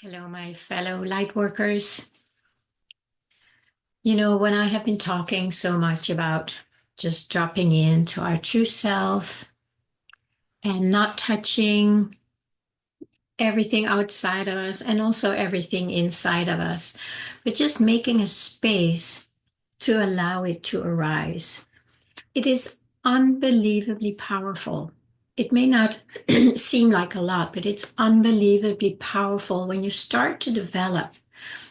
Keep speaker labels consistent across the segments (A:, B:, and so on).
A: Hello, my fellow light workers. When I have been talking so much about just dropping into our true self and not touching everything outside of us and also everything inside of us, but just making a space to allow it to arise. It is unbelievably powerful. It may not seem like a lot, but it's unbelievably powerful when you start to develop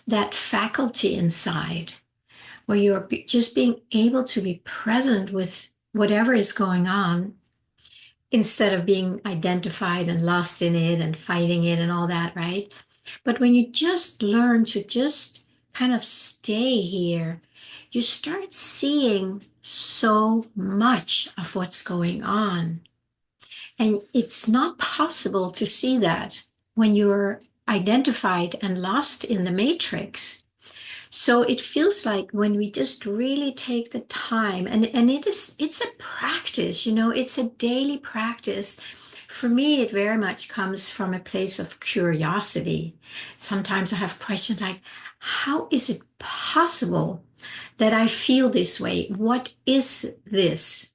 A: that faculty inside where you're just being able to be present with whatever is going on instead of being identified and lost in it and fighting it and all that, right? But when you just learn to just kind of stay here, you start seeing so much of what's going on. And it's not possible to see that when you're identified and lost in the matrix. So it feels like when we just really take the time, and it's a practice, it's a daily practice. For me, it very much comes from a place of curiosity. Sometimes I have questions like, how is it possible that I feel this way? What is this?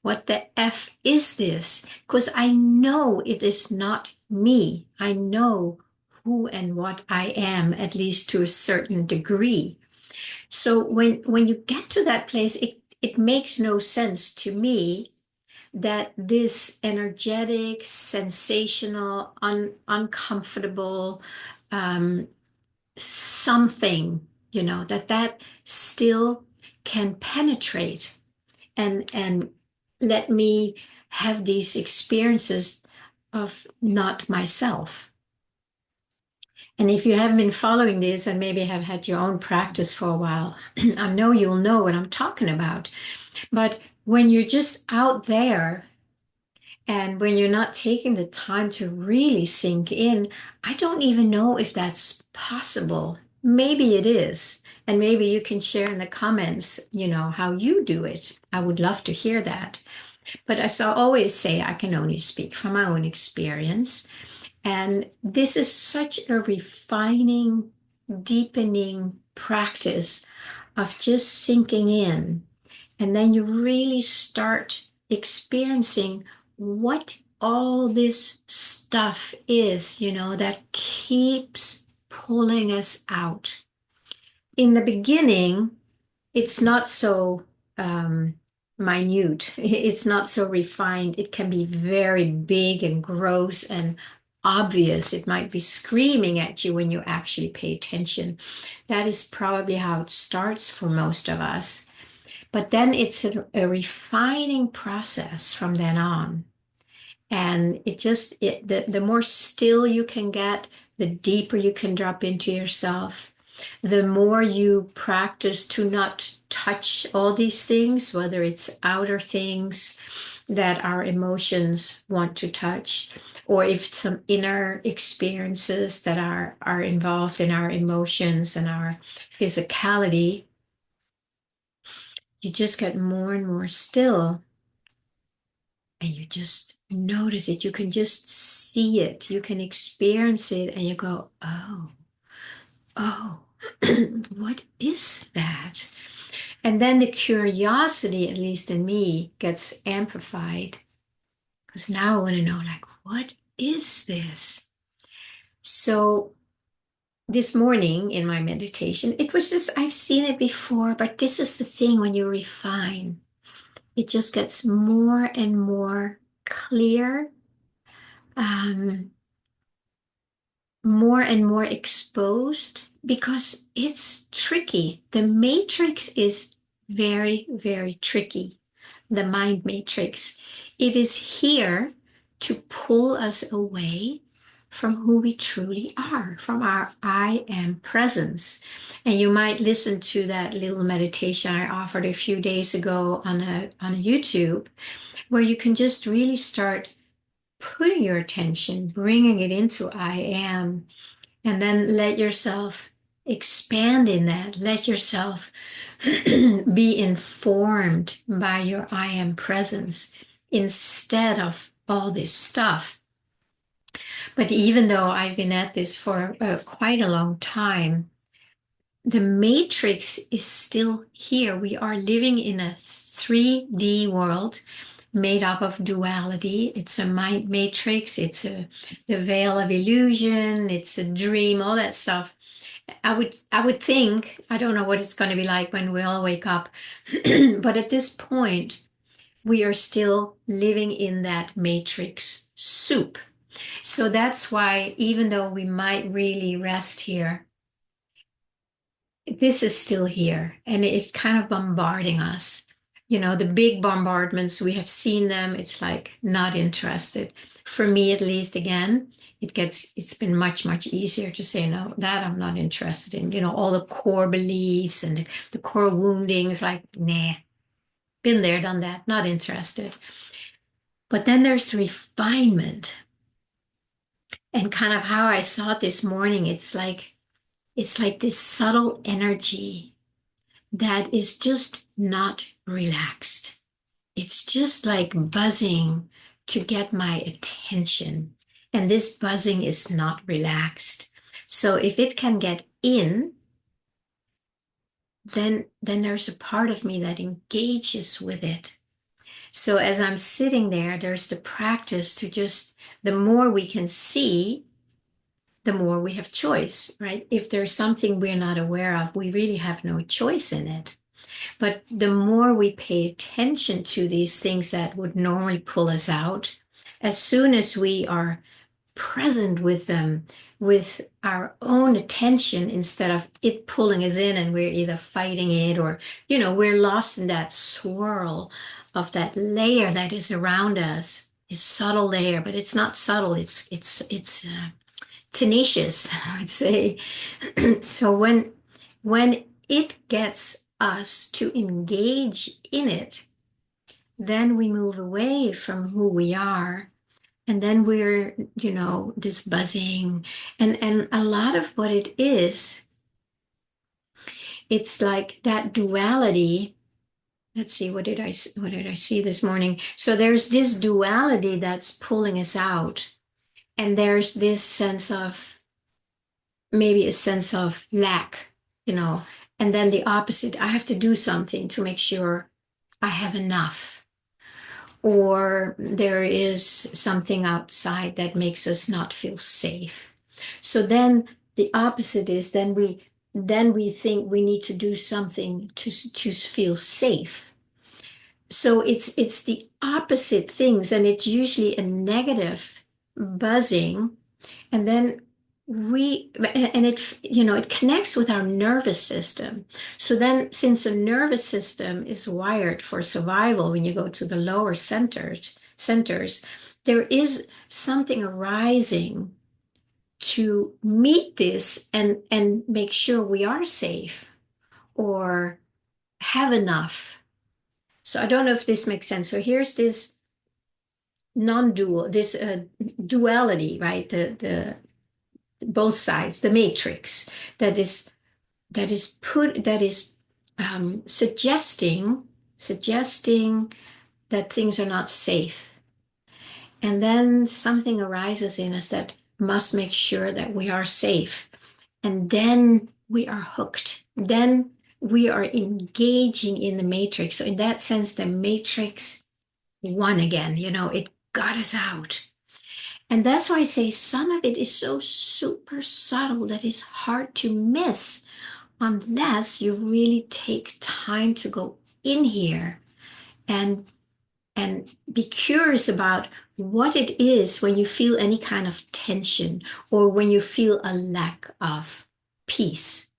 A: What the F is this? Because I know it is not me. I know who and what I am, at least to a certain degree. So when you get to that place, it makes no sense to me that this energetic, sensational, uncomfortable um, something, that still can penetrate and let me have these experiences of not myself. And if you haven't been following this and maybe have had your own practice for a while, I know you'll know what I'm talking about. But when you're just out there and when you're not taking the time to really sink in, I don't even know if that's possible. Maybe it is. And maybe you can share in the comments, how you do it. I would love to hear that. But as I always say, I can only speak from my own experience. And this is such a refining, deepening practice of just sinking in. And then you really start experiencing what all this stuff is, that keeps pulling us out. In the beginning, it's not so minute, it's not so refined. It can be very big and gross and obvious. It might be screaming at you when you actually pay attention. That is probably how it starts for most of us. But then it's a refining process from then on. And the more still you can get, the deeper you can drop into yourself, the more you practice to not touch all these things, whether it's outer things that our emotions want to touch, or if some inner experiences that are involved in our emotions and our physicality, you just get more and more still and you just notice it. You can just see it. You can experience it and you go, oh, what is that? And then the curiosity, at least in me, gets amplified because now I want to know, like, what is this? So this morning in my meditation, it was just, I've seen it before, but this is the thing when you refine, it just gets more and more clear, um, more and more exposed because it's tricky. The matrix is very, very tricky. The mind matrix. It is here to pull us away from who we truly are, from our I am presence. And you might listen to that little meditation I offered a few days ago on a YouTube, where you can just really start putting your attention, bringing it into I am, and then let yourself expand in that. Let yourself be informed by your I am presence instead of all this stuff. But even though I've been at this for quite a long time, the matrix is still here. We are living in a 3D world made up of duality. It's a mind matrix, the veil of illusion, it's a dream, all that stuff. I would think, I don't know what it's going to be like when we all wake up, but at this point, we are still living in that matrix soup. So that's why, even though we might really rest here, this is still here and it's kind of bombarding us. You know, the big bombardments, we have seen them. It's like not interested. For me, at least, again, it's been much, much easier to say, no, that I'm not interested in. You know, all the core beliefs and the core woundings, like, nah, been there, done that, not interested. But then there's the refinement and kind of how I saw it this morning. It's like this subtle energy that is just not relaxed. It's just like buzzing to get my attention. And this buzzing is not relaxed. So if it can get in, then there's a part of me that engages with it. So as I'm sitting there, there's the practice to just, the more we can see, the more we have choice, right? If there's something we're not aware of, we really have no choice in it. But the more we pay attention to these things that would normally pull us out, as soon as we are present with them, with our own attention, instead of it pulling us in and we're either fighting it or, we're lost in that swirl of that layer that is around us, is subtle layer, but it's not subtle. It's tenacious, I would say. So when it gets us to engage in it, then we move away from who we are. And then we're, this buzzing. And a lot of what it is, it's like that duality. Let's see, what did I see this morning? So there's this duality that's pulling us out. And there's this sense of, maybe a sense of lack, and then the opposite. I have to do something to make sure I have enough, or there is something outside that makes us not feel safe. So then the opposite is, then we think we need to do something to feel safe. So it's the opposite things, and it's usually a negative buzzing. And then it connects with our nervous system. So then, since the nervous system is wired for survival, when you go to the lower centers, there is something arising to meet this and make sure we are safe or have enough. So I don't know if this makes sense. So here's this non-dual, this duality, right? The both sides, the matrix that is suggesting that things are not safe. And then something arises in us that must make sure that we are safe. And then we are hooked. Then we are engaging in the matrix. So in that sense, the matrix won again. It got us out. And that's why I say some of it is so super subtle that it's hard to miss unless you really take time to go in here and be curious about what it is when you feel any kind of tension or when you feel a lack of peace.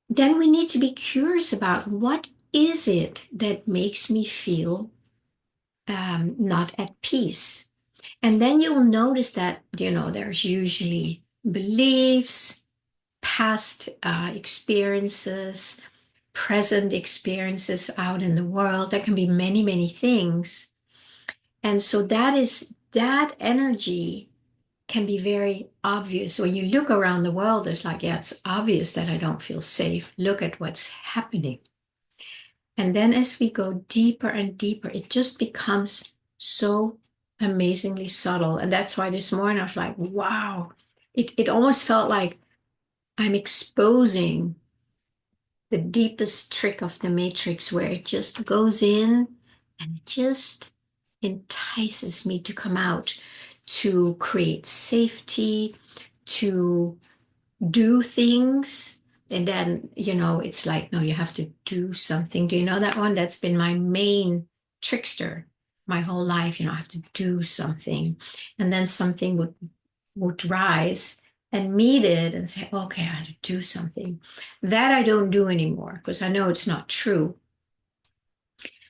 A: Then we need to be curious about what is it that makes me feel not at peace. And then you'll notice that, there's usually beliefs, past experiences, present experiences out in the world. There can be many, many things. And so that energy can be very obvious. When you look around the world, it's like, yeah, it's obvious that I don't feel safe. Look at what's happening. And then as we go deeper and deeper, it just becomes so amazingly subtle. And that's why this morning I was like, wow. It almost felt like I'm exposing the deepest trick of the matrix where it just goes in and it just entices me to come out, to create safety, to do things. And then, it's like, no, you have to do something. Do you know that one? That's been my main trickster my whole life. I have to do something. And then something would rise and meet it and say, okay, I had to do something. That I don't do anymore because I know it's not true.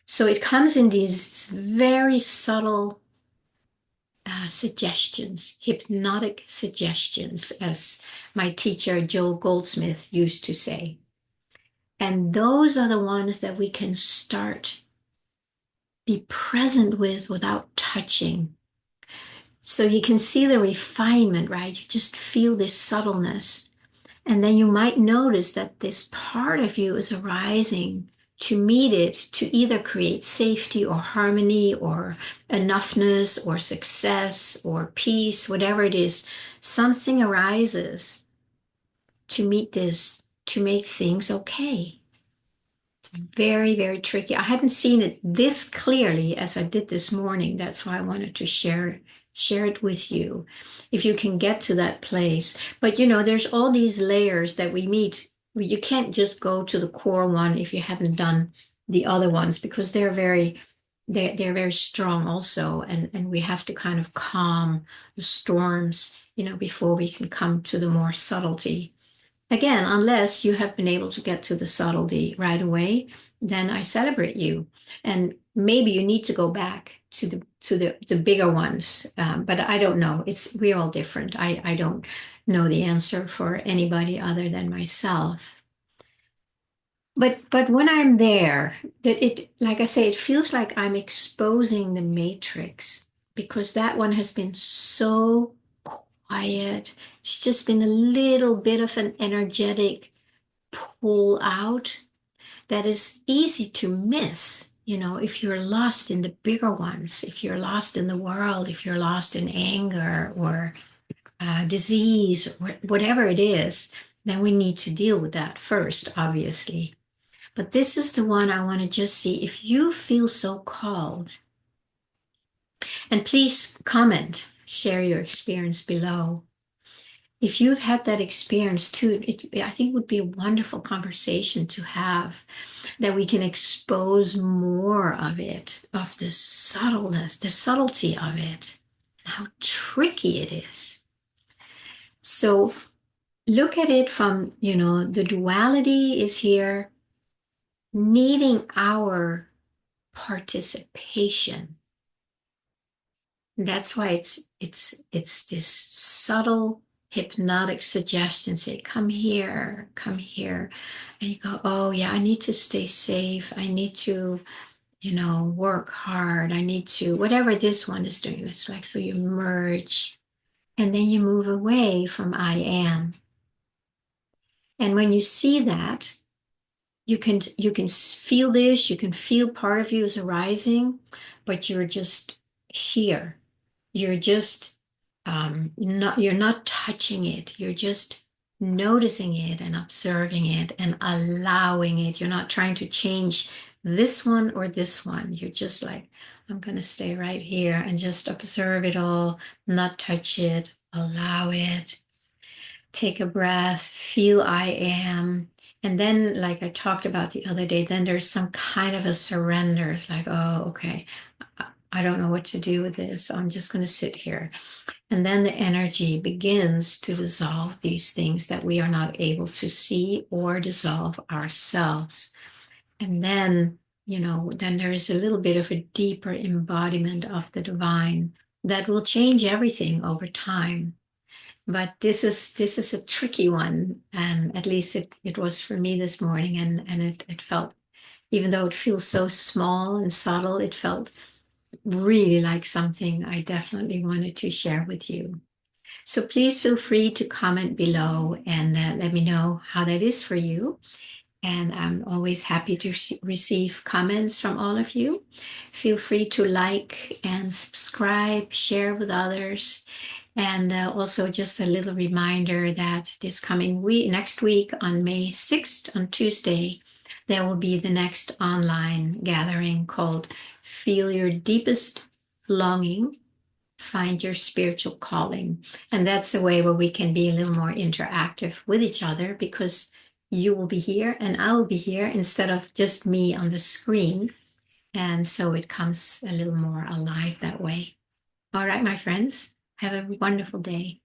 A: So it comes in these very subtle suggestions, hypnotic suggestions, as my teacher Joel Goldsmith used to say. And those are the ones that we can start be present with without touching. So you can see the refinement, right? You just feel this subtleness. And then you might notice that this part of you is arising to meet it, to either create safety or harmony or enoughness or success or peace, whatever it is. Something arises to meet this, to make things okay. It's very, very tricky. I hadn't seen it this clearly as I did this morning. That's why I wanted to share it with you if you can get to that place. But there's all these layers that we meet. You can't just go to the core one if you haven't done the other ones because they're very strong also, and we have to kind of calm the storms, before we can come to the more subtlety. Again, unless you have been able to get to the subtlety right away, then I celebrate you. And maybe you need to go back to the bigger ones. But I don't know. We're all different. I don't know the answer for anybody other than myself. But when I'm there, that it, like I say, it feels like I'm exposing the matrix because that one has been so quiet. It's just been a little bit of an energetic pull out that is easy to miss. If you're lost in the bigger ones, if you're lost in the world, if you're lost in anger or disease, or whatever it is, then we need to deal with that first, obviously. But this is the one I want to just see if you feel so called. And please comment, share your experience below. If you've had that experience too, I think it would be a wonderful conversation to have, that we can expose more of it, of the subtleness, the subtlety of it, and how tricky it is. So look at it from, the duality is here, needing our participation. That's why it's this subtle hypnotic suggestion. Say, come here, and you go, oh yeah, I need to stay safe. I need to, work hard. I need to, whatever this one is doing. It's like, so you merge, and then you move away from I am. And when you see that, you can feel this. You can feel part of you is arising, but you're just here. You're just you're not touching it. You're just noticing it and observing it and allowing it. You're not trying to change this one or this one. You're just like, I'm going to stay right here and just observe it all, not touch it, allow it. Take a breath, feel I am. And then, like I talked about the other day, then there's some kind of a surrender. It's like, oh, okay, I don't know what to do with this. I'm just going to sit here. And then the energy begins to dissolve these things that we are not able to see or dissolve ourselves. And then, then there is a little bit of a deeper embodiment of the divine that will change everything over time. But this is a tricky one, and at least it was for me this morning, and it felt, even though it feels so small and subtle, it felt really like something I definitely wanted to share with you. So please feel free to comment below and let me know how that is for you. And I'm always happy to receive comments from all of you. Feel free to like and subscribe, share with others. And also just a little reminder that this coming week, next week on May 6th, on Tuesday, there will be the next online gathering called Feel Your Deepest Longing, Find Your Spiritual Calling. And that's a way where we can be a little more interactive with each other, because you will be here and I will be here instead of just me on the screen. And so it comes a little more alive that way. All right, my friends, have a wonderful day.